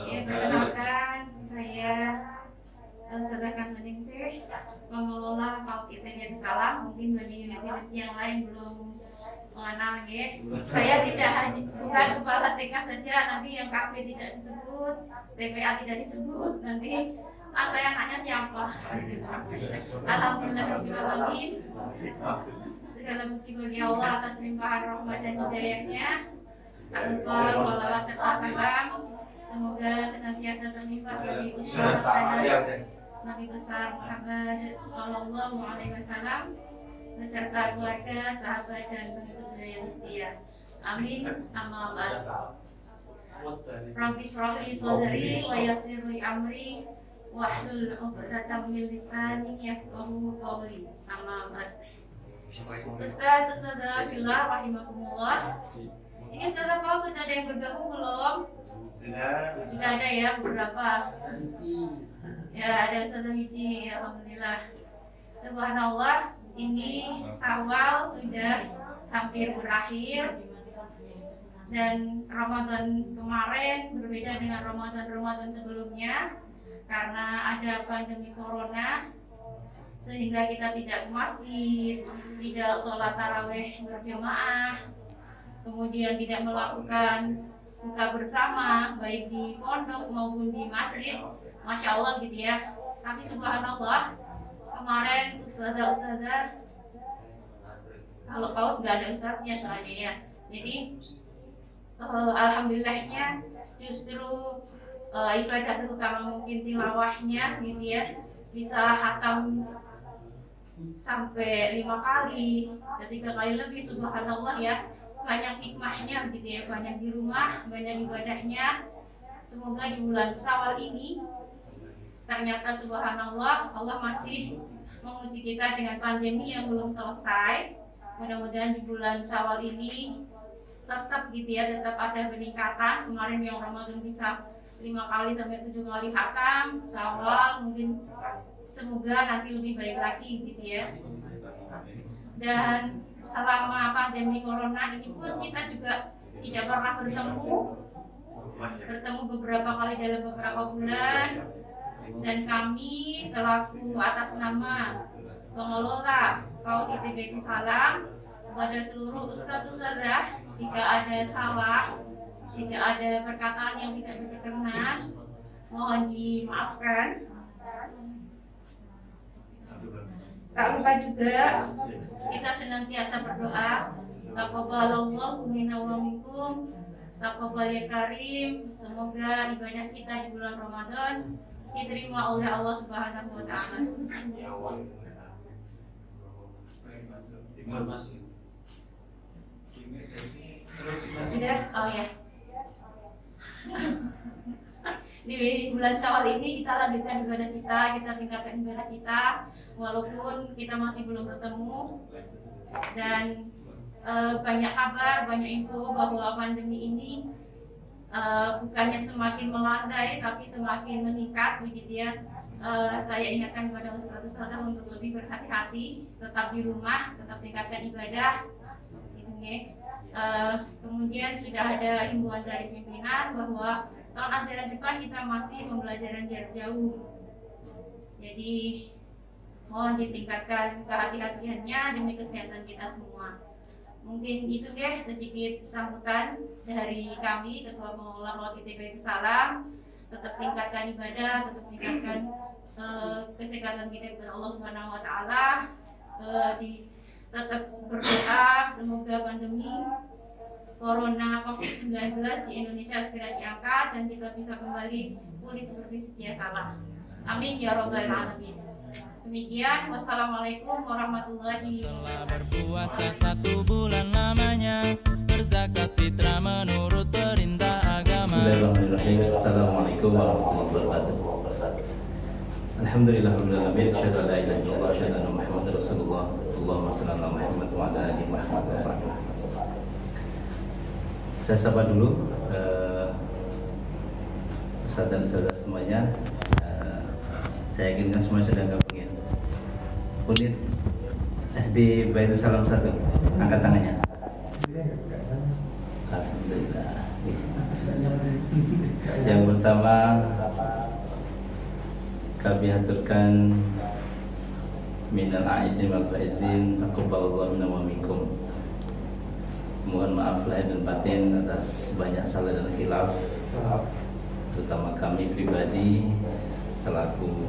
Ya, perkenalkan saya Sedangkan Meningsih, pengelola PAUD ITB Salam. Mungkin bagi unit-unit yang lain belum mengenal ya. Saya bukan kepala TK saja, nanti yang KP tidak disebut, TPA tidak disebut, nanti saya nanya siapa. Alhamdulillahirobbilalamin. Segala puji bagi Allah atas limpahan rahmat dan hidayahnya. Tak lupa sholawat serta salam semoga senantiasa terlimpah bagi uswah hasanah Nabi besar Muhammad Sallallahu Alaihi Wasallam beserta keluarga, sahabat dan pengikut yang setia. Amin. Amma ba'd. Rabbi shrah li sadri wa yassir li amri wahlul 'uqdatam min lisani yafqahu qawli. Amma ba'd. Ustaz billah rahimakumullah. Ini Ustaz Paul sudah ada yang bergabung belum? Sudah ada ya beberapa. Ya ada Ustaz Wiji, alhamdulillah. Subhanallah, ini Syawal sudah hampir berakhir dan Ramadan kemarin berbeda dengan Ramadan sebelumnya karena ada pandemi corona sehingga kita tidak ke masjid, tidak sholat tarawih berjamaah, kemudian tidak melakukan buka bersama baik di pondok maupun di masjid, masya Allah gitu ya. Tapi subhanallah kemarin ustazah kalau PAUD nggak ada ustaznya soalnya ya. Jadi alhamdulillahnya justru ibadah terutama mungkin tilawahnya gitu ya bisa khatam sampai 5 kali, 3 kali lebih, subhanallah ya. Banyak hikmahnya gitu ya, banyak di rumah, banyak ibadahnya. Semoga di bulan Syawal ini ternyata subhanallah Allah masih menguji kita dengan pandemi yang belum selesai. Mudah-mudahan di bulan Syawal ini tetap gitu ya, tetap ada peningkatan. Kemarin yang Ramadan bisa 5 kali sampai 7 kali khatam, Syawal mungkin semoga nanti lebih baik lagi gitu ya. Dan selama pandemi corona ini pun kita juga tidak pernah bertemu beberapa kali dalam beberapa bulan. Dan kami selaku atas nama pengelola PAUD ITB Salam kepada seluruh ustadz-ustadzah, jika ada salah, jika ada perkataan yang tidak berkenan, mohon dimaafkan. Tak lupa juga kita senantiasa berdoa, taqabbalallahu minna wa minkum, taqabbal ya karim. Semoga ibadah kita di bulan Ramadan diterima oleh Allah Subhanahu wa taala. Tidak, oh ya. Di bulan Syawal ini kita lanjutkan ibadah kita tingkatkan ibadah kita walaupun kita masih belum bertemu. Dan banyak kabar, banyak info bahwa pandemi ini bukannya semakin melandai tapi semakin meningkat begitu ya. Saya ingatkan kepada ustadz-ustadz untuk lebih berhati-hati, tetap di rumah, tetap tingkatkan ibadah gitu ya. Kemudian sudah ada himbauan dari pimpinan bahwa tahun ajaran depan kita masih pembelajaran jarak jauh. Jadi mohon ditingkatkan kehati-hatiannya demi kesehatan kita semua. Mungkin itu deh sedikit sambutan dari kami Ketua Pengelola PAUD ITB Salam. Tetap tingkatkan ibadah, tetap tingkatkan kedekatan kita kepada Allah Subhanahu wa taala. Tetap berdoa semoga pandemi Corona COVID-19 di Indonesia segera diangkat dan kita bisa kembali pulih seperti sedia kala. Amin ya rabbal alamin. Demikian, wassalamualaikum warahmatullahi wabarakatuh. Berpuasa 1 bulan lamanya, berzakat fitrah menurut perintah agama. Bismillahirrahmanirrahim. Assalamualaikum warahmatullahi wabarakatuh. Alhamdulillahirabbil alamin, asyhadu an la ilaha illallah, asyhadu anna Muhammadar Rasulullah. Allahumma shalli ala Muhammad wa ala ali Muhammad wa ba'du. Saya sapa dulu ustadz dan ustadzah semuanya. Saya yakinkan semuanya sudah gabung ya. Unit SD Baitul Salam 1, angkat tangannya. Alhamdulillah. Yang pertama kami aturkan minal aidin wal faizin taqabbalallahu minna wa minkum. Mohon maaf lahir dan batin atas banyak salah dan khilaf, terutama kami pribadi selaku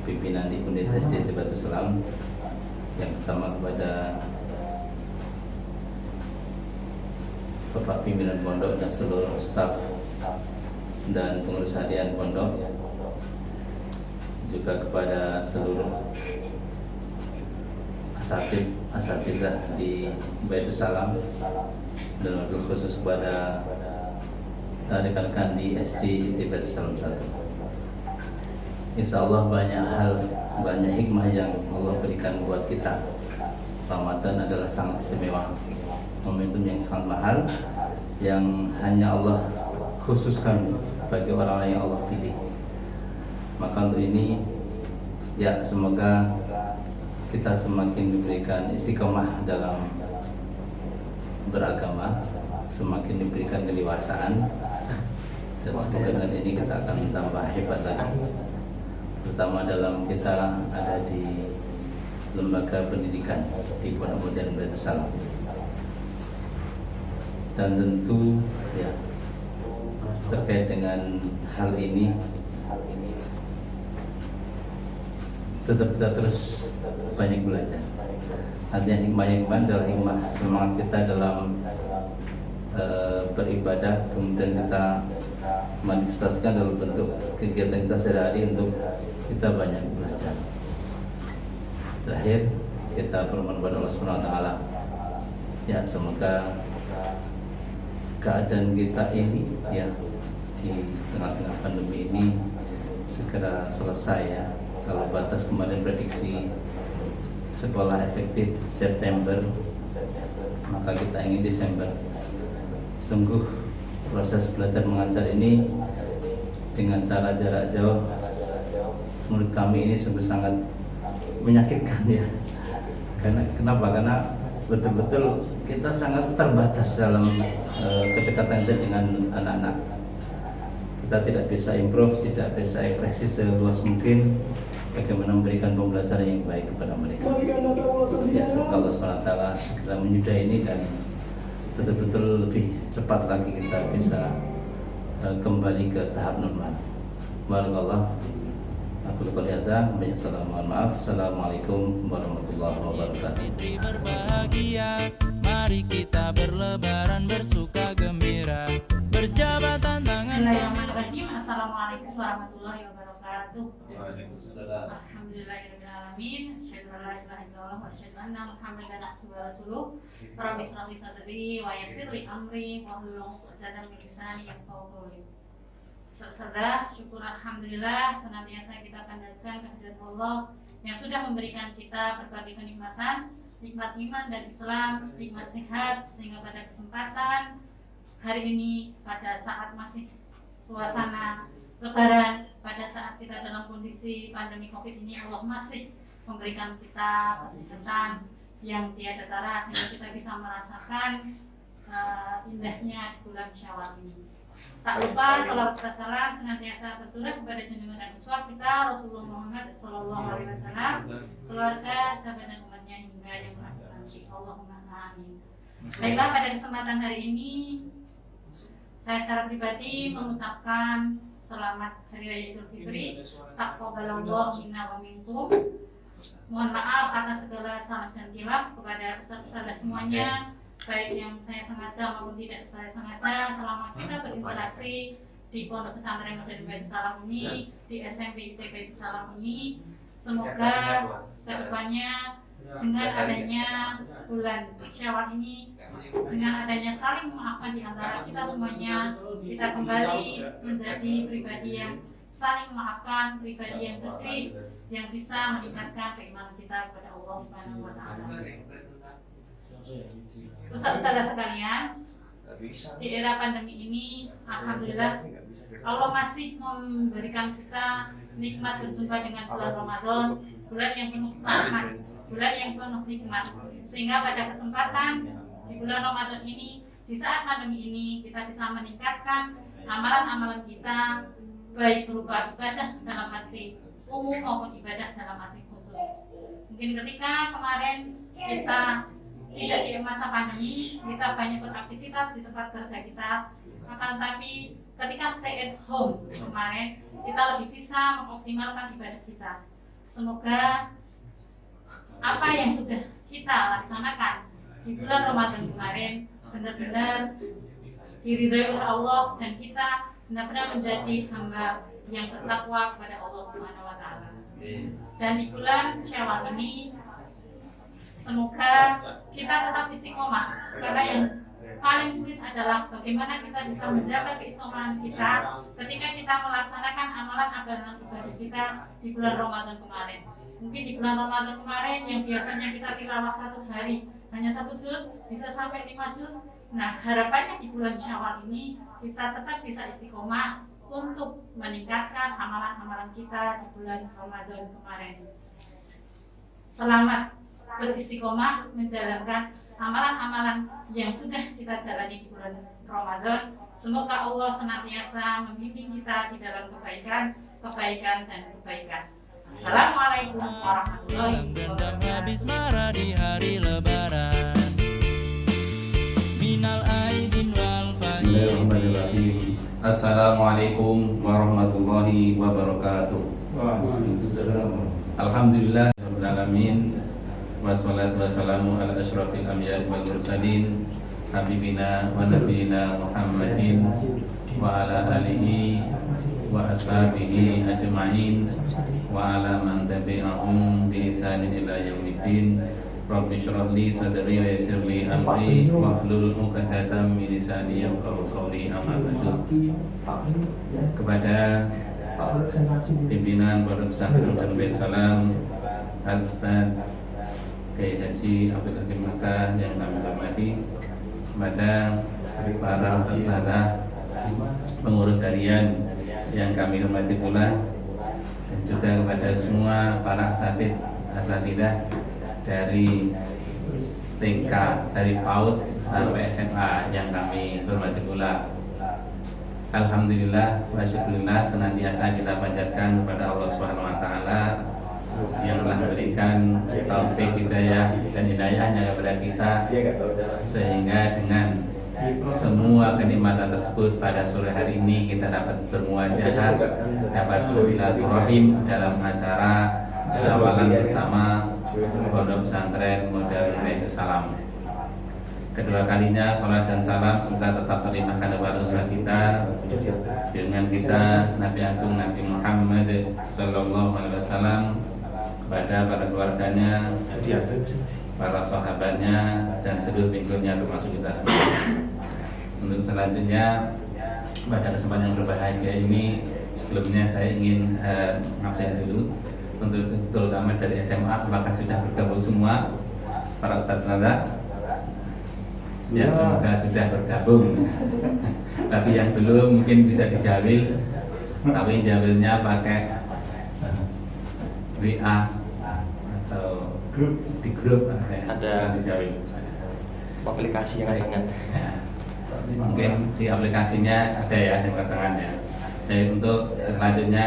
pimpinan di Unit SD Batu Salam. Yang pertama kepada Bapak pimpinan pondok dan seluruh staf dan pengurus harian pondok, juga kepada seluruh asatidzah di Baitul Salam, dan wabil khusus kepada rekan-rekan di SD Baitul Salam 1. Insya Allah banyak hikmah yang Allah berikan buat kita. Ramadan adalah sangat istimewa, momentum yang sangat mahal, yang hanya Allah khususkan bagi orang-orang yang Allah pilih. Maka untuk ini, ya semoga kita semakin diberikan istiqomah dalam beragama, semakin diberikan kedewasaan, dan semoga dengan ini kita akan tambah hebat lagi, terutama dalam kita ada di lembaga pendidikan di Pondok Modern Baitul Salam. Dan tentu ya terkait dengan hal ini tetap kita terus banyak belajar. Artinya hikmah adalah hikmah semangat kita dalam beribadah, kemudian kita manifestasikan dalam bentuk kegiatan kita sehari-hari untuk kita banyak belajar. Terakhir kita bermohon kepada Allah Subhanahu wa taala, ya semoga keadaan kita ini ya di tengah-tengah pandemi ini segera selesai ya. Kalau batas kemarin prediksi sekolah efektif September, maka kita ingin Desember. Sungguh proses belajar mengajar ini dengan cara jarak jauh, menurut kami ini sungguh sangat menyakitkan ya. Kenapa? Karena betul-betul kita sangat terbatas dalam kedekatan kita dengan anak-anak. Kita tidak bisa improve, tidak bisa ekspresi seluas mungkin bagaimana memberikan pembelajaran yang baik kepada mereka. Ya, semoga Allah SWT segera menyudahi ini dan betul-betul lebih cepat lagi kita bisa kembali ke tahap normal. Barakallah. Aku lupa lihat, banyak salam, mohon maaf. Assalamualaikum warahmatullahi wabarakatuh. Fitri berbahagia, mari kita berlebaran bersuka gembira, berjabatan tangan. Bismillahirrahmanirrahim. Assalamualaikum warahmatullahi wabarakatuh. Waalaikumsalam. Alhamdulillahirrahmanirrahim. Asyhadu an la ilaha illallah wa asyhadu anna Muhammadan abduhu wa rasuluh. Rabbi shrah li sadri wa yassir li amri wahlul 'uqdatam min lisani yafqahu qawli. Saudara, syukur alhamdulillah senantiasa kita panjatkan kehadirat Allah yang sudah memberikan kita berbagai kenikmatan, nikmat iman dan Islam, nikmat sehat, sehingga pada kesempatan hari ini, pada saat masih suasana Lebaran, pada saat kita dalam kondisi pandemi COVID ini, Allah masih memberikan kita kesehatan yang tiada tara sehingga kita bisa merasakan indahnya bulan Syawal ini. Tak lupa salawat dan salam senantiasa tercurah kepada junjungan dan uswah kita Rasulullah Muhammad SAW, keluarga, sahabat dan umatnya hingga yang nanti. Allahumma amin. Baiklah, pada kesempatan hari ini saya secara pribadi mengucapkan selamat Hari Raya Idul Fitri. Taqabbalallahu minna wa minkum. Mohon maaf atas segala salah dan khilaf kepada ustaz-ustaz dan semuanya, baik yang saya sengaja maupun tidak saya sengaja, selama kita berinteraksi di Pondok Pesantren Modern Baitul Salam ini, di SMP IT Baitul Salam ini. Semoga kedepannya dengan adanya bulan Syawal ini, dengan adanya saling memaafkan di antara kita semuanya, kita kembali menjadi pribadi yang saling memaafkan, pribadi yang bersih, yang bisa meningkatkan keimanan kita kepada Allah Subhanahu wa taala. Ustaz-ustaz sekalian, di era pandemi ini, alhamdulillah Allah masih memberikan kita nikmat berjumpa dengan bulan Ramadan, bulan yang penuh rahmat, bulan yang penuh nikmat. Sehingga pada kesempatan di bulan Ramadan ini, di saat pandemi ini, kita bisa meningkatkan amalan-amalan kita, baik berupa ibadah dalam arti umum maupun ibadah dalam arti khusus. Mungkin ketika kemarin kita tidak di masa pandemi, kita banyak beraktivitas di tempat kerja kita, akan tetapi ketika stay at home kemarin, kita lebih bisa mengoptimalkan ibadah kita. Semoga apa yang sudah kita laksanakan di bulan Ramadan kemarin benar-benar diridhai oleh Allah dan kita benar-benar menjadi hamba yang bertakwa kepada Allah Subhanahu wa taala. Dan di bulan Syawal ini semoga kita tetap istiqomah, karena yang paling sulit adalah bagaimana kita bisa menjaga keistiqomahan kita ketika kita melaksanakan amalan-amalan ibadah kita di bulan Ramadan kemarin. Mungkin di bulan Ramadan kemarin yang biasanya kita tilawah 1 hari hanya 1 juz, bisa sampai 5 juz. Nah, harapannya di bulan Syawal ini kita tetap bisa istiqomah untuk meningkatkan amalan-amalan kita di bulan Ramadan kemarin. Selamat beristiqomah menjalankan amalan-amalan yang sudah kita jalani di bulan Ramadan. Semoga Allah senantiasa membimbing kita di dalam kebaikan dan kebaikan. Assalamualaikum warahmatullahi dendam wabarakatuh. habis marah di hari lebaran. Minal aidin wal faizin. Bismillahirrahmanirrahim. Assalamualaikum warahmatullahi wabarakatuh. Alhamdulillah rabbil alamin. Wassalatu wassalamu ala asyrafil anbiya'i wal mursalin habibina wa nabiyina Muhammadin wa ala alihi wa ashabihi ajma'in wa ala man tabi'ahum bi ihsanin ila yaumiddin. Rabbi shrah li sadri wa yassir li amri wahlul 'uqdatam min lisani yafqahu qawli. Amma ba'du. Kepada pimpinan Pondok Pesantren dan Bait Salam, Al Ustaz Kiai Haji Abdul Hakim Makkah yang kami hormati, kepada para ustaz-ustazah, pengurus harian yang kami hormati pula, dan juga kepada semua para asatidzah dari TK, dari PAUD sampai SMA yang kami hormati pula. Alhamdulillah wa syukurillah senantiasa kita panjatkan kepada Allah Subhanahu wa taala yang telah memberikan taufik hidayah dan hidayahnya kepada kita, sehingga dengan semua kenikmatan tersebut pada sore hari ini kita dapat bermuajahat, dapat bersilaturahim dalam acara syawalan bersama Pondok Pesantren Modern Baitus Salam. Kedua kalinya salat dan salam semoga tetap terlimpahkan kepada Rasul kita, dengan kita Nabi Agung Nabi Muhammad Sallallahu Alaihi Wasallam, kepada para keluarganya, para sahabatnya, dan seluruh pengikutnya termasuk kita semua. Untuk selanjutnya, pada kesempatan yang berbahagia ini, sebelumnya saya ingin mengabsen dulu untuk terutama dari SMA, apakah sudah bergabung semua para ustaz-ustazah? Ya, semoga sudah bergabung. Tapi yang belum mungkin bisa dijawil, tapi jawilnya pakai WA atau di grup ada dijawil. aplikasi yang ringan. Ya, mungkin di aplikasinya ada ya di pertengahannya. Jadi untuk selanjutnya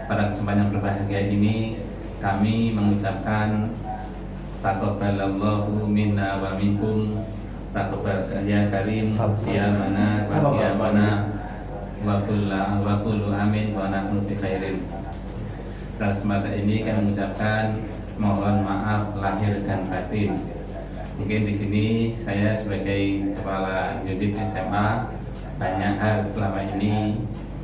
pada kesempatan yang berbahagia ini kami mengucapkan taqabbalallahu minna wa minkum, taqabbal ya karim siyamana wa qiyamana wa kullu amin wa nahnu bi khairin. Pada kesempatan ini kami mengucapkan mohon maaf lahir dan batin. Mungkin di sini saya sebagai kepala unit SMA banyak hal selama ini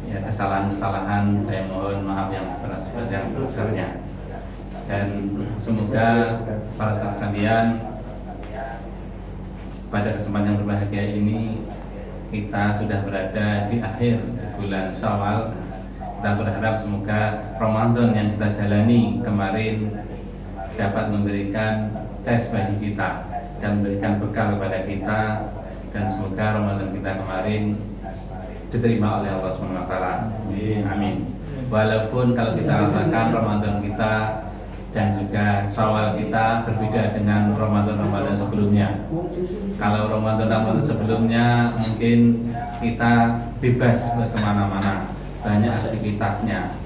ya kesalahan-kesalahan, saya mohon maaf yang sebesar-besarnya. Dan semoga para sahabat sekalian pada kesempatan yang berbahagia ini kita sudah berada di akhir bulan Syawal. Kita berharap semoga Ramadan yang kita jalani kemarin dapat memberikan tes bagi kita dan memberikan bekal kepada kita, dan semoga Ramadan kita kemarin diterima oleh Allah SWT. Amin. Walaupun kalau kita rasakan Ramadan kita dan juga Syawal kita berbeda dengan Ramadan sebelumnya. Kalau Ramadan sebelumnya mungkin kita bebas kemana-mana, banyak aktivitasnya.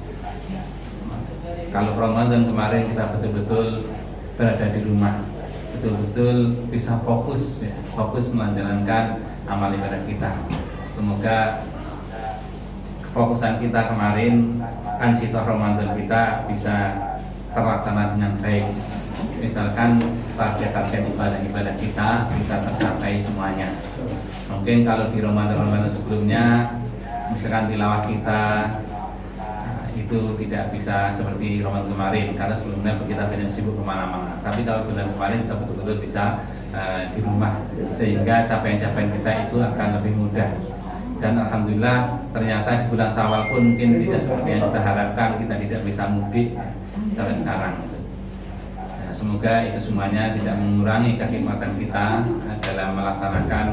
Kalau Ramadan kemarin kita betul-betul berada di rumah, betul-betul bisa fokus menjalankan amal ibadah kita. Semoga kefokusan kita kemarin, ansitoh Ramadan kita bisa terlaksana dengan baik. Misalkan target-target ibadah kita bisa tercapai semuanya. Mungkin kalau di Ramadan sebelumnya, misalkan tilawah kita itu tidak bisa seperti Ramadan kemarin, karena sebelumnya kita banyak sibuk kemana-mana. Tapi kalau bulan kemarin kita betul-betul bisa di rumah, sehingga capaian-capaian kita itu akan lebih mudah. Dan alhamdulillah ternyata di bulan Syawal pun mungkin tidak seperti yang kita harapkan, kita tidak bisa mudik sampai sekarang. Nah, semoga itu semuanya tidak mengurangi kekhidmatan kita dalam melaksanakan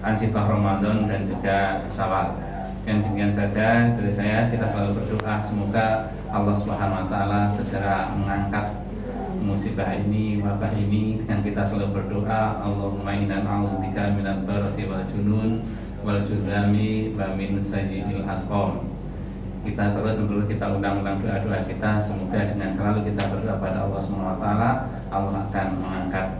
ansitoh Ramadan dan juga Syawal. Dan demikian saja dari saya, kita selalu berdoa semoga Allah Subhanahu wa taala segera mengangkat musibah ini, wabah ini, dengan kita selalu berdoa, Allahumma inna na'udzubika minal barasi wal junun wal judami wa min sayyi'il asqam. Kita terus perlu kita ulang-ulang doa-doa kita, semoga dengan selalu kita berdoa pada Allah Subhanahu wa taala, Allah akan mengangkat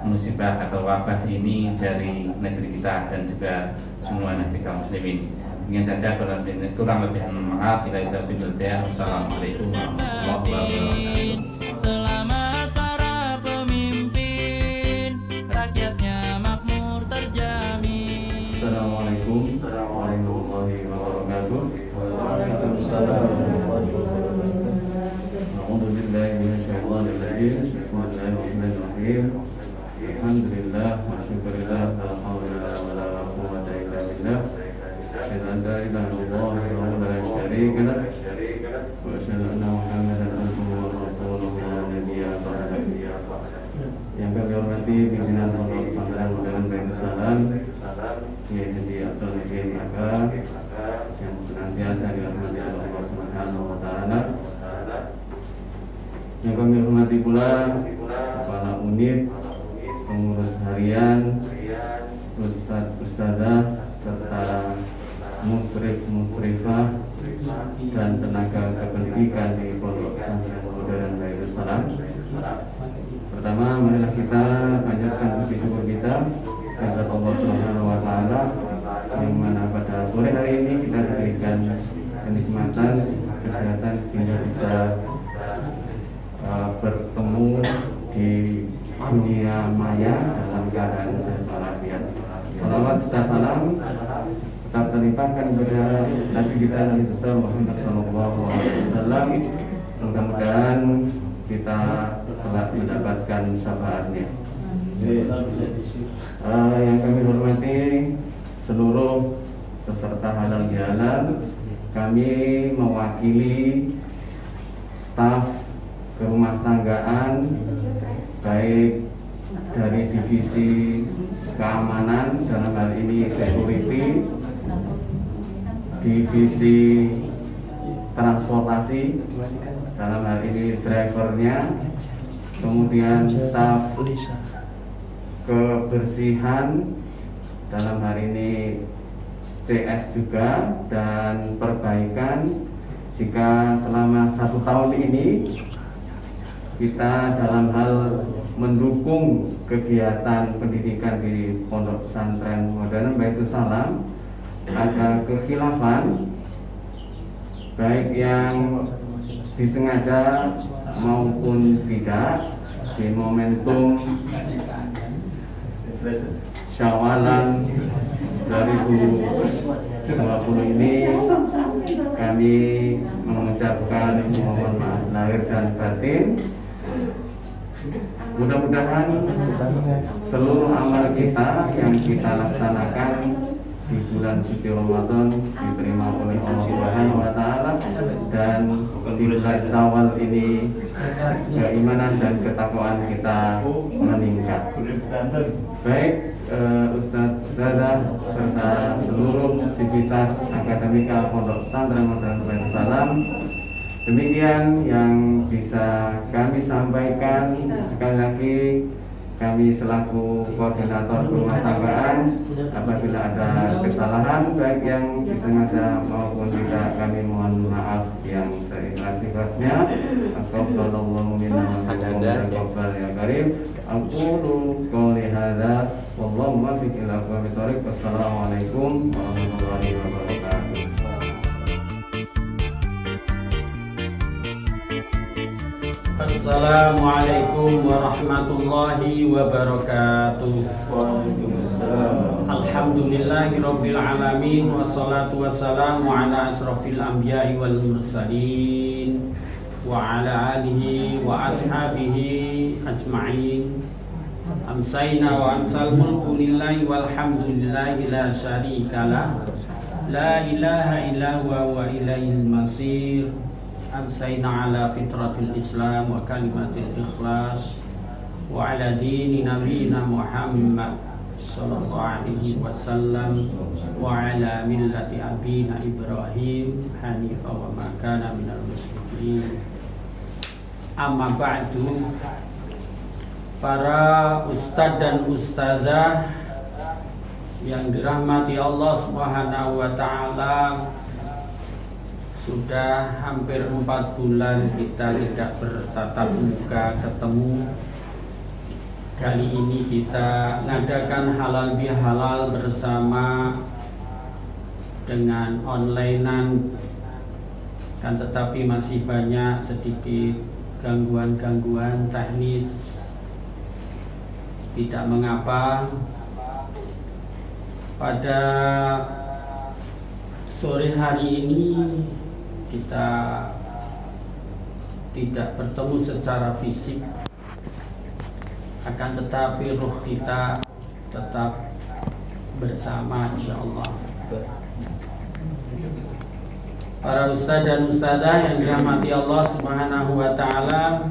musibah atau wabah ini dari negeri kita dan juga semua negeri kaum muslimin. Ingin saja kurang lebih maaf bila itu billah. Assalamualaikum warahmatullahi wabarakatuh. Selamat para pemimpin, rakyatnya makmur terjamin. Assalamualaikum warahmatullahi wabarakatuh. Waalaikumsalam warahmatullahi wabarakatuh. A'udzubillahi minasyaitonir rajim. Bismillahirrahmanirrahim. Alhamdulillah wa syukurillah, la haula wala quwwata illa billah. Asyhadu an la ilaha illallah wahdahu la syarika lah wa asyhadu anna Muhammadan abduhu wa rasuluhu la nabiyya ba'dahu. Yang kami hormati pimpinan Pondok Pesantren Modern Baitul Salam, Kiai Haji Abdul Hakim Aka, yang senantiasa dirahmati oleh Allah Subhanahu wa taala. Yang kami hormati pula kepala unit, pengurus harian, ustadz, ustadzah, serta musrif-musrifah dan tenaga kependidikan di Pondok Pesantren Modern Baitul Salam. Pertama, marilah kita panjatkan puji syukur kita kepada Allah Subhanahu wa taala, yang mana pada sore hari ini kita diberikan kenikmatan kesehatan sehingga bisa bertemu di dunia maya dalam keadaan sehat walafiat. Salawat serta salam tetap terlimpahkan kepada Nabi kita Nabi besar Muhammad sallallahu alaihi wasallam. Mudah-mudahan kita telah mendapatkan syafaatnya. Yang kami hormati seluruh peserta halal bihalal, kami mewakili staf kerumah tanggaan baik dari divisi keamanan, dalam hal ini security, divisi transportasi, dalam hal ini drivernya, kemudian staf kebersihan, dalam hal ini CS juga, dan perbaikan. Jika selama 1 tahun ini kita dalam hal mendukung kegiatan pendidikan di Pondok Pesantren Modern Baitul Salam ada kekhilafan, baik yang disengaja maupun tidak, di momentum Syawalan 2020 ini kami mengucapkan mohon maaf lahir dan batin. Mudah-mudahan seluruh amal kita yang kita laksanakan di bulan suci Ramadan diterima oleh Allah Subhanahu wa taala, dan di bulan Syawal ini keimanan dan ketakwaan kita meningkat. Baik Ustadz, Ustadzah, serta seluruh sivitas akademika Pondok Pesantren Modern Baitul Salam, Demikian yang bisa kami sampaikan. Sekali lagi kami selaku koordinator rumah tanggaan, apabila ada kesalahan baik yang disengaja maupun tidak, kami mohon maaf yang seikhlas-ikhlasnya. Aqabbalallahu minna wa minkum taqabbal ya karim. Aqulu qouli hadza wallahu muwaffiq ila aqwamit thoriq. Wassalamualaikum warahmatullahi wabarakatuh. Assalamualaikum warahmatullahi wabarakatuh. Alhamdulillahirabbil alamin, wassalatu wassalamu ala asrofil anbiya'i wal mursalin wa ala alihi wa ashabihi ajma'in. Amsayna wa amsal mulku lillahi walhamdulillahi la syarikalah, la ilaha illa huwa wa ilaihil masir. Amsayna ala fitratil Islam wa kalimatil ikhlas wa ala dini nabiyina Muhammad sallallahu alaihi wasallam wa ala millati abina Ibrahim hanifa wa ma kana minal musyrikin. Amma ba'du, para ustadz dan ustazah yang dirahmati Allah Subhanahu wa taala, sudah hampir 4 bulan kita tidak bertatap muka ketemu. Kali ini kita ngadakan halal bihalal bersama dengan onlinean, kan tetapi masih banyak sedikit gangguan-gangguan teknis. Tidak mengapa, pada sore hari ini kita tidak bertemu secara fisik, akan tetapi ruh kita tetap bersama insyaallah. Para ustadz dan ustadzah yang dirahmati Allah Subhanahu wa taala,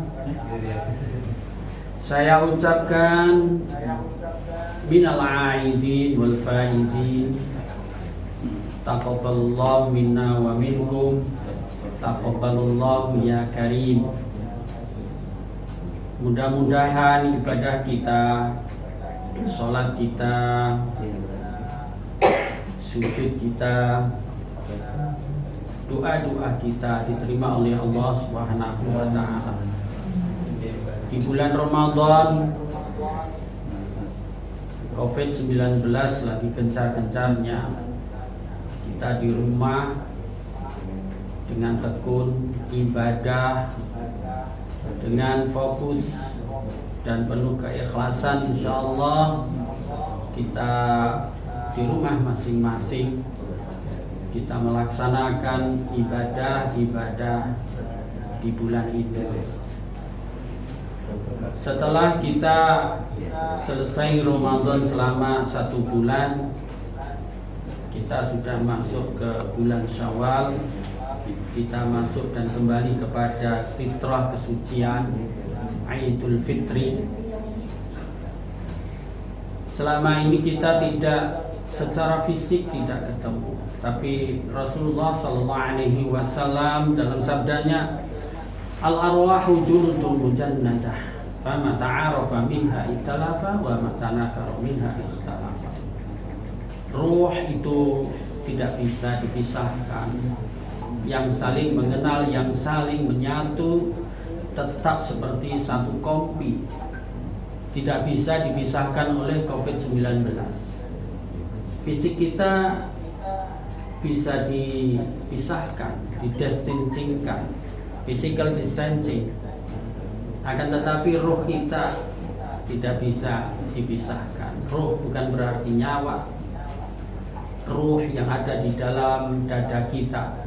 saya ucapkan minal aidin wal faizin, taqabbalallahu minna wa minkum, taqabbalallahu ya karim. Mudah-mudahan ibadah kita, sholat kita, sujud kita, doa-doa kita diterima oleh Allah Subhanahu wa taala. Di bulan Ramadan, COVID-19 lagi gencar-gencarnya, kita di rumah dengan tekun ibadah, dengan fokus dan penuh keikhlasan, insyaallah kita di rumah masing-masing kita melaksanakan ibadah-ibadah di bulan itu. Setelah kita selesai Ramadan selama 1 bulan, kita sudah masuk ke bulan Syawal. Kita masuk dan kembali kepada fitrah kesucian Idul Fitri. Selama ini kita tidak secara fisik tidak ketemu, tapi Rasulullah SAW dalam sabdanya, al-arwahu junudun mujannadah, fama ta'arafa minha ikhtalafa wa ma tanakara minha ikhtalafa. Ruh itu tidak bisa dipisahkan. Yang saling mengenal, yang saling menyatu, tetap seperti satu kompi, tidak bisa dipisahkan oleh COVID-19. Fisik kita bisa dipisahkan, didistancingkan, physical distancing, akan tetapi ruh kita tidak bisa dipisahkan. Ruh bukan berarti nyawa. Ruh yang ada di dalam dada kita,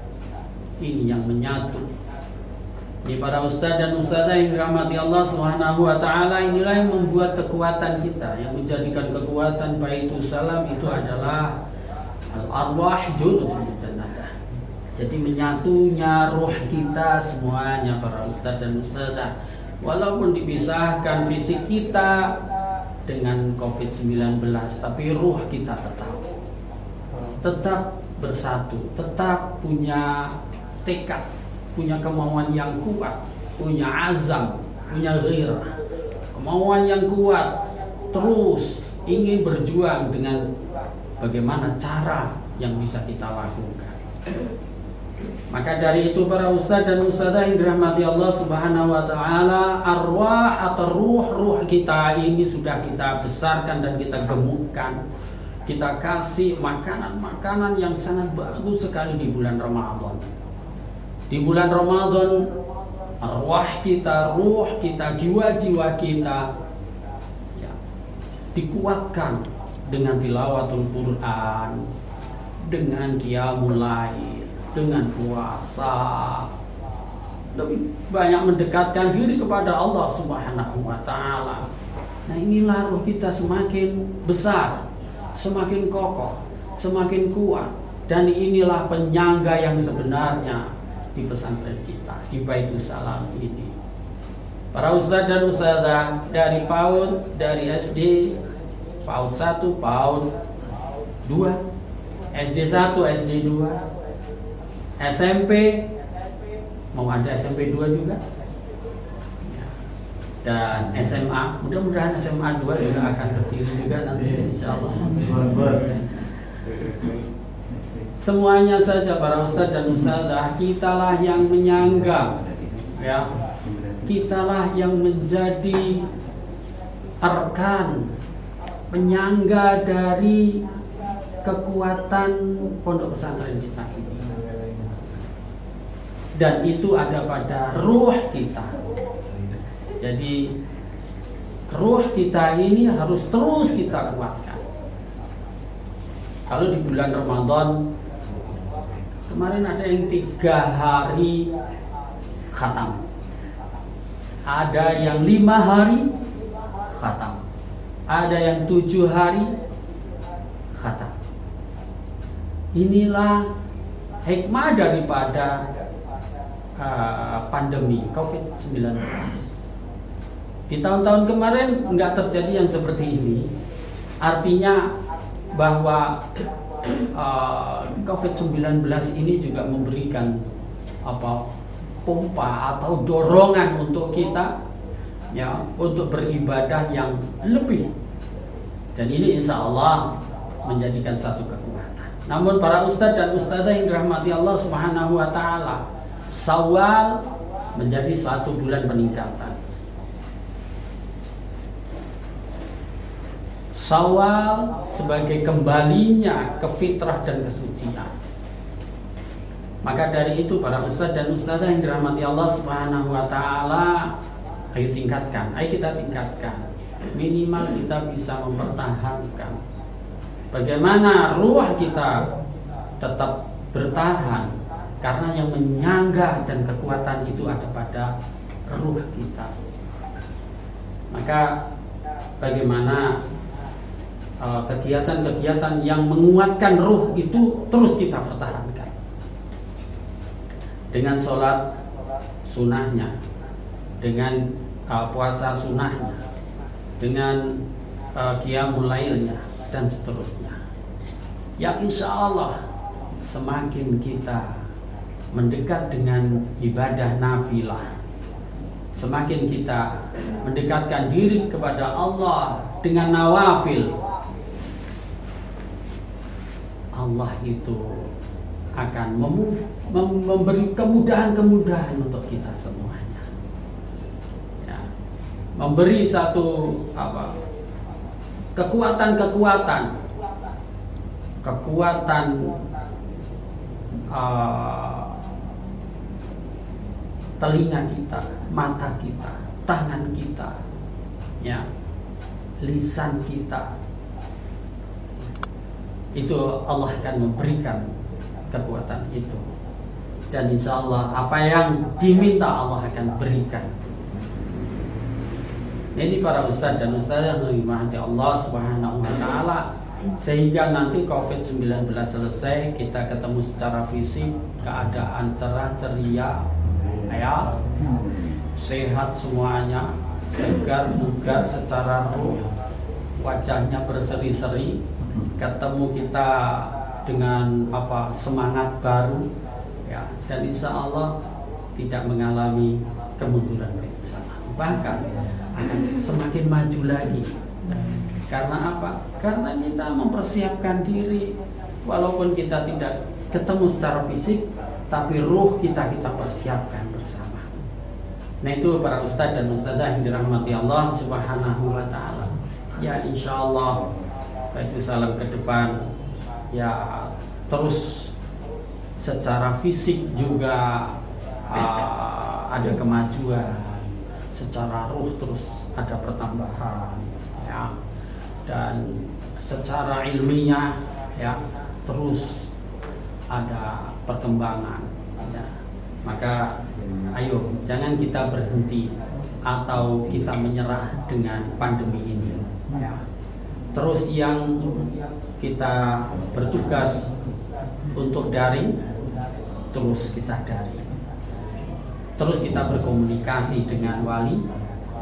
ini yang menyatu. Ini para ustadz dan ustadzah yang dirahmati Allah Subhanahu wa taala, inilah yang membuat kekuatan kita, yang menjadikan kekuatan Baitul Salam itu adalah al-arwah junudun mujannadah. Jadi menyatunya ruh kita semuanya para ustadz dan ustadzah, walaupun dipisahkan fisik kita dengan COVID-19, tapi ruh kita tetap bersatu, tetap punya tekad punya kemauan yang kuat, punya azam, punya ghirah, kemauan yang kuat, terus ingin berjuang dengan bagaimana cara yang bisa kita lakukan. Maka dari itu para ustadz dan ustadzah yang dirahmati Allah Subhanahu wa taala, arwah atau ruh kita ini sudah kita besarkan dan kita gemukkan. Kita kasih makanan-makanan yang sangat bagus sekali di bulan Ramadan. Di bulan Ramadan arwah kita, ruh kita, jiwa-jiwa kita ya, dikuatkan dengan tilawatul Quran, dengan qiyamul lail, dengan puasa, lebih banyak mendekatkan diri kepada Allah Subhanahu wa taala. Nah, inilah ruh kita semakin besar, semakin kokoh, semakin kuat, dan inilah penyangga yang sebenarnya di pesantren kita, di Baitus Salam ini. Para ustadz dan ustadzah dari PAUD, dari SD, PAUD 1, PAUD 2, SD 1, SD 2, SMP, mau ada SMP 2 juga, dan SMA, mudah-mudahan SMA 2 juga akan berdiri juga nanti insyaallah. Semuanya saja para ustadz dan ustadzah, kitalah yang menyangga, ya, kitalah yang menjadi arkan, penyangga dari kekuatan pondok pesantren kita ini. Dan itu ada pada ruh kita. Jadi ruh kita ini harus terus kita kuatkan. Kalau di bulan Ramadan kemarin ada yang 3 hari khatam, ada yang 5 hari khatam, ada yang 7 hari khatam. Inilah hikmah daripada pandemi COVID-19. Di tahun-tahun kemarin nggak terjadi yang seperti ini. Artinya bahwa COVID-19 ini juga memberikan pompa atau dorongan untuk kita, ya, untuk beribadah yang lebih. Dan ini insya Allah menjadikan satu kekuatan. Namun para ustadz dan ustadzah yang dirahmati Allah Subhanahu wa taala, Syawal menjadi satu bulan peningkatan. Syawal sebagai kembalinya ke fitrah dan kesucian. Maka dari itu para ustadz dan ustadzah yang dirahmati Allah Subhanahu wa taala, ayo tingkatkan, ayo kita tingkatkan. Minimal kita bisa mempertahankan bagaimana ruh kita tetap bertahan, karena yang menyangga dan kekuatan itu ada pada ruh kita. Maka bagaimana kegiatan-kegiatan yang menguatkan ruh itu terus kita pertahankan dengan sholat sunnahnya, dengan puasa sunnahnya, dengan qiyamul lailnya, dan seterusnya. Ya insya Allah semakin kita mendekat dengan ibadah nafilah, semakin kita mendekatkan diri kepada Allah dengan nawafil, Allah itu akan memberi kemudahan-kemudahan untuk kita semuanya, ya. Memberi satu kekuatan telinga kita, mata kita, tangan kita, ya, lisan kita. Itu Allah akan memberikan kekuatan itu. Dan insya Allah apa yang diminta Allah akan berikan. Ini para ustadz dan ustadzah yang dirahmati Allah Subhanahu wa taala, sehingga nanti COVID-19 selesai, kita ketemu secara fisik, keadaan cerah ceria, ya, sehat semuanya, segar bugar secara ruh, wajahnya berseri-seri, ketemu kita dengan semangat baru, ya, dan insya Allah tidak mengalami kemunduran Baitul Salam, bahkan akan semakin maju lagi. Karena apa? Karena kita mempersiapkan diri, walaupun kita tidak ketemu secara fisik, tapi ruh kita persiapkan bersama. Nah itu para ustadz dan ustadzah yang dirahmati Allah Subhanahu wa Ta'ala. Ya insya Allah Baitul Salam ke depan ya terus secara fisik juga ada kemajuan, secara ruh terus ada pertambahan, ya, dan secara ilmiah ya terus ada perkembangan, ya. Maka ayo jangan kita berhenti atau kita menyerah dengan pandemi ini, ya. Terus yang kita bertugas untuk daring, terus kita daring. Terus kita berkomunikasi dengan wali,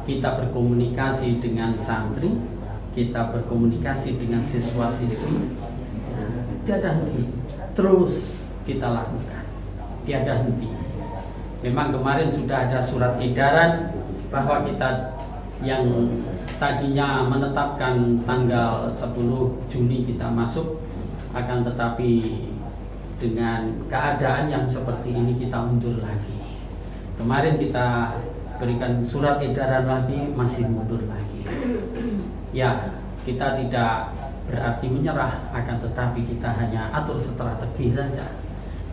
kita berkomunikasi dengan santri, kita berkomunikasi dengan siswa-siswi. Tiada henti, terus kita lakukan, tiada henti. Memang kemarin sudah ada surat edaran bahwa kita yang tadinya menetapkan tanggal 10 Juni kita masuk, akan tetapi dengan keadaan yang seperti ini kita undur lagi. Kemarin kita berikan surat edaran lagi, masih mundur lagi. Ya, kita tidak berarti menyerah, akan tetapi kita hanya atur strategi saja.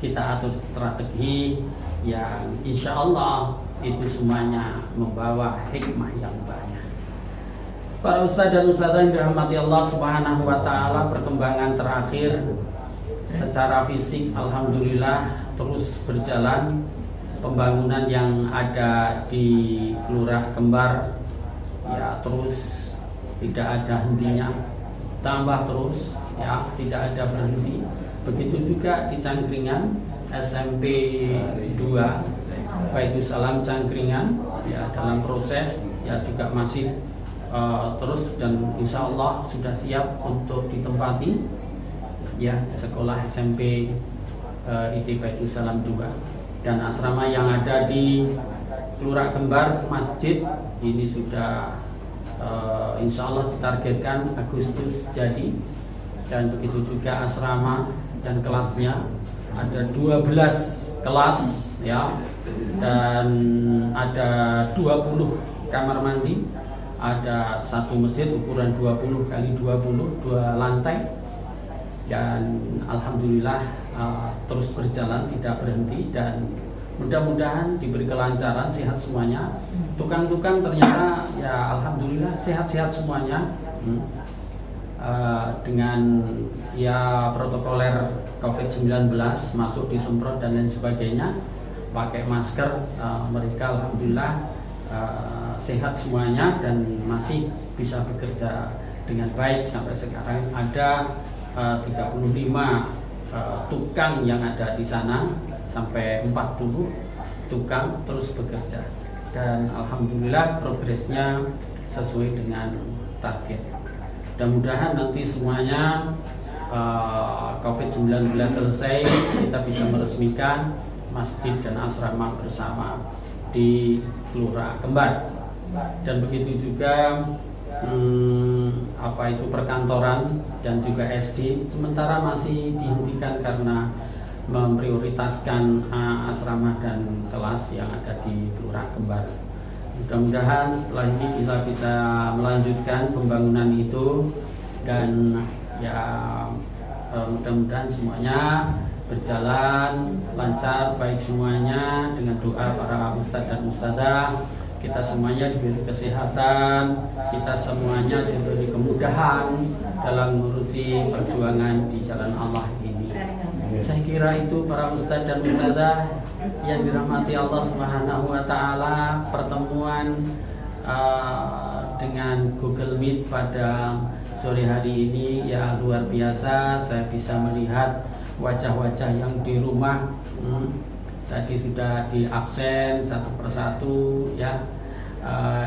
Kita atur strategi yang insya Allah itu semuanya membawa hikmah yang banyak. Para ustadz dan ustadzah yang dirahmati Allah Subhanahu wa Ta'ala, perkembangan terakhir secara fisik alhamdulillah terus berjalan. Pembangunan yang ada di Kelurahan Kembar ya terus tidak ada hentinya, tambah terus ya, tidak ada berhenti. Begitu juga di Cangkringan SMP 2 Baitul Salam Cangkringan ya dalam proses ya juga masih terus, dan insya Allah sudah siap untuk ditempati ya sekolah SMP IT Baitul Salam 2. Dan asrama yang ada di Kelurahan Kembar Masjid ini sudah insya Allah ditargetkan Agustus jadi. Dan begitu juga asrama dan kelasnya ada 12 kelas ya, dan ada 20 kamar mandi, ada satu masjid ukuran 20 kali 20, 2 lantai. Dan alhamdulillah terus berjalan, tidak berhenti, dan mudah-mudahan diberi kelancaran, sehat semuanya. Tukang-tukang ternyata ya alhamdulillah sehat-sehat semuanya, dengan ya protokoler COVID-19, masuk disemprot dan lain sebagainya, pakai masker, mereka alhamdulillah sehat semuanya dan masih bisa bekerja dengan baik. Sampai sekarang ada 35 tukang yang ada di sana, sampai 40 tukang terus bekerja, dan alhamdulillah progresnya sesuai dengan target. Mudah-mudahan nanti semuanya COVID-19 selesai, kita bisa meresmikan masjid dan asrama bersama di Kelurahan Kembar. Dan begitu juga perkantoran dan juga SD sementara masih dihentikan karena memprioritaskan asrama dan kelas yang ada di Kelurahan Kembar. Mudah-mudahan setelah ini kita bisa melanjutkan pembangunan itu, dan ya mudah-mudahan semuanya berjalan lancar, baik semuanya, dengan doa para ustadz dan ustadzah. Kita semuanya diberi kesehatan, kita semuanya diberi kemudahan dalam mengurusi perjuangan di jalan Allah ini. Saya kira itu para ustadz dan ustadzah yang dirahmati Allah Subhanahu wa Ta'ala. Pertemuan dengan Google Meet pada sore hari ini ya luar biasa. Saya bisa melihat wajah-wajah yang di rumah tadi sudah di absen satu persatu ya.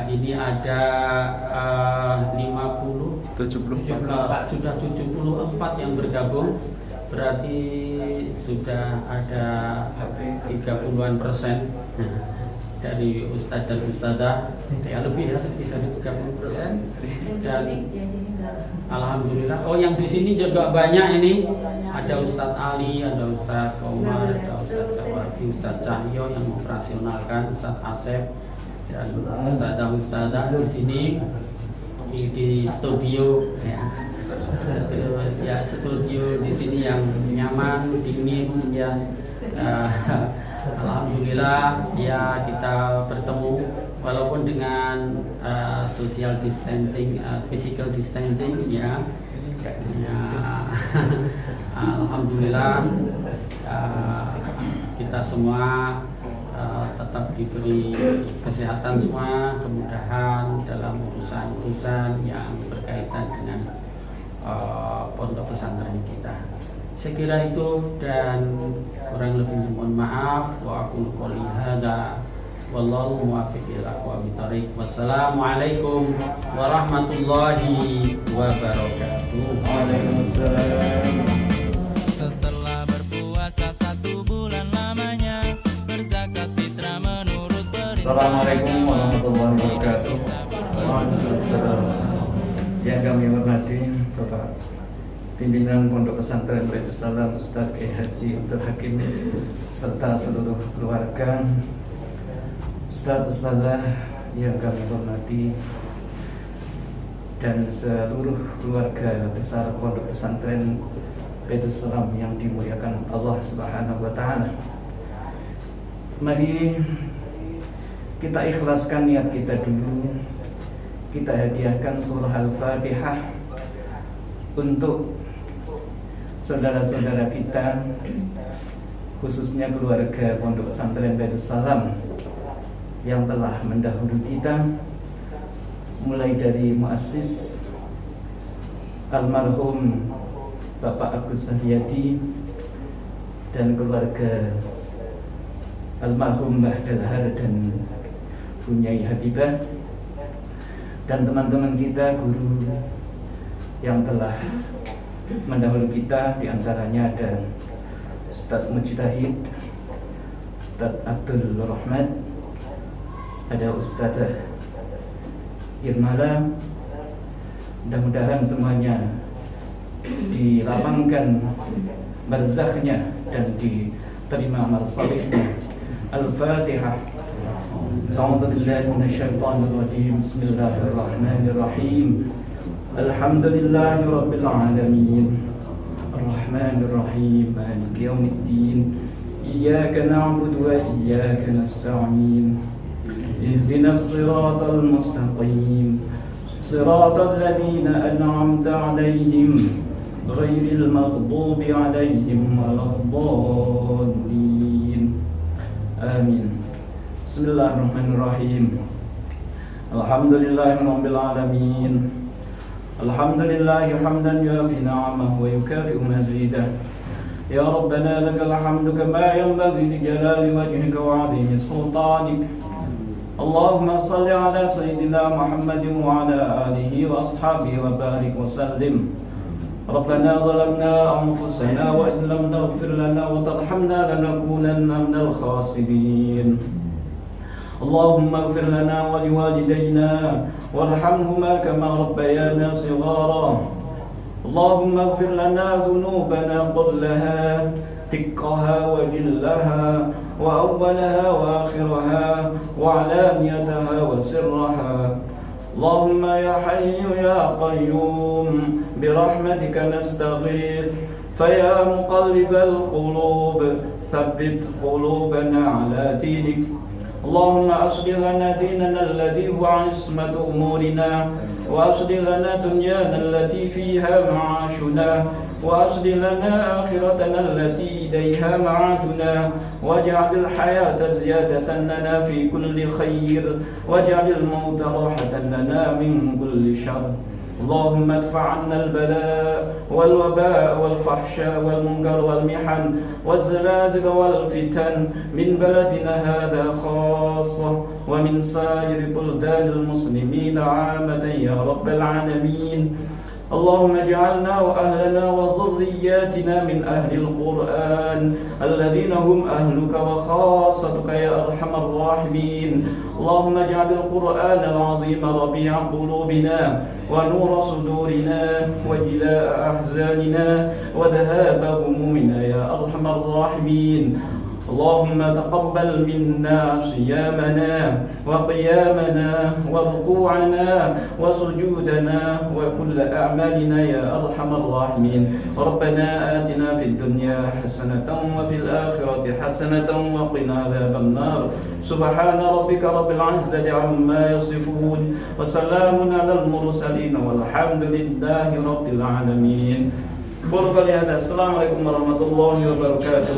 Ini ada 74. sudah 74 yang bergabung, berarti sudah ada 30-an% dari Ustadz dan Ustadzah, ya lebih dari 30%. Dan alhamdulillah, yang di sini juga banyak ini. Ada Ustadz Ali, ada Ustadz Komar, ada Ustadz Jawadi, Ustadz Cahyo yang operasionalkan, Ustadz Asep dan Ustadzah di sini di studio ya. Studio di sini yang nyaman, dingin ya. Alhamdulillah ya, kita bertemu walaupun dengan social distancing, physical distancing ya. Alhamdulillah kita semua tetap diberi kesehatan semua, kemudahan dalam urusan-urusan yang berkaitan dengan pondok pesantren kita. Saya kira itu, dan kurang lebih mohon maaf. Wa aqulu qouli hadza wallahu muwaffiq ila aqwamit thoriq. Wassalamualaikum warahmatullahi wabarakatuh. Waalaikumsalam. Setelah berpuasa 1 bulan lamanya, berzakat fitrah menurut perintah. Assalamualaikum warahmatullahi wabarakatuh. Waalaikumsalam. Yang kami hormati Bapak Pimpinan Pondok Pesantren Baitus Salam Ustadz Kiai Haji Abdul Hakim serta seluruh keluarga, Ustadz-Ustadzah yang kami hormati, dan seluruh keluarga besar Pondok Pesantren Baitus Salam yang dimuliakan Allah Subhanahu wa Ta'ala. Mari kita ikhlaskan niat kita dulu. Kita hadiahkan surah Al-Fatihah untuk saudara-saudara kita, khususnya keluarga Pondok Pesantren Baitus Salam yang telah mendahului kita, mulai dari muassis almarhum Bapak Agus Sahyadi dan keluarga almarhum Mbah Dalhar dan Bunyai Habibah, dan teman-teman kita, guru yang telah mendahului kita. Di antaranya ada Ustadz Mujtahid, Ustadz Abdul Rahmat, ada Ustadzah Irmala. Mudah-mudahan semuanya dilapangkan barzakhnya dan diterima amal salihnya. Al-Fatihah. A'udzu billahi minasyaitonir rajim. Bismillahirrahmanirrahim. Alhamdulillahi rabbil alamin. Arrahmanir rahim. Maliki yaumiddin. Iyyaka na'budu wa iyyaka nasta'in. Ihdinas siratal mustaqim. Siratal ladzina an'amta 'alaihim ghairil maghdubi 'alaihim waladdallin. Amin. Bismillahirrahmanirrahim. Alhamdulillahirabbil alamin. Alhamdulillahi hamdan yuafi ni'amahu wa yukafi'u mazidah. Ya Rabbana lakal hamdu kama yanbaghi li jalali wajhika wa 'azimi sultanik. Allahumma salli ala sayyidina Muhammadin wa ala alihi wa ashabihi wa barik wa sallim. Rabbana zalamna anfusana wa in lam taghfir lana wa tarhamna lanakunanna minal khasirin. Allahumma ighfir lana wa liwalidayna warhamhuma kama rabbayana shighara. Allahumma ighfir lana dhunubana kullaha دقها وجلها وأولها وآخرها وعلانيتها وسرها. اللهم يا حي يا قيوم برحمتك نستغيث فيا مقلب القلوب ثبت قلوبنا على دينك. اللهم أصلح لنا ديننا الذي هو عصمة أمورنا وأصلح لنا دنيانا التي فيها معاشنا وأصلح لنا آخرتنا التي إليها معادنا واجعل الحياة زيادة لنا في كل خير واجعل الموت راحة لنا من كل شر. اللهم ادفع عنا البلاء والوباء والفحشاء والمنكر والمحن والزلازل والفتن من بلدنا هذا خاصة ومن سائر بلدان المسلمين عامة يا رب العالمين. اللهم اجعلنا وأهلنا وذرياتنا من أهل القرآن الذين هم أهلك وخاصتك يا أرحم الراحمين. اللهم اجعل القرآن العظيم ربيع قلوبنا ونور صدورنا وجلاء أحزاننا وذهاب همومنا يا أرحم الراحمين. اللهم تقبل منا صيامنا وقيامنا وركوعنا وسجودنا وكل أعمالنا يا أرحم الراحمين. ربنا آتنا في الدنيا حسنة وفي الآخرة حسنة وقنا عذاب النار. سبحان ربك رب العزة عما يصفون وسلام على المرسلين والحمد لله رب العالمين. Assalamualaikum warahmatullahi wabarakatuh.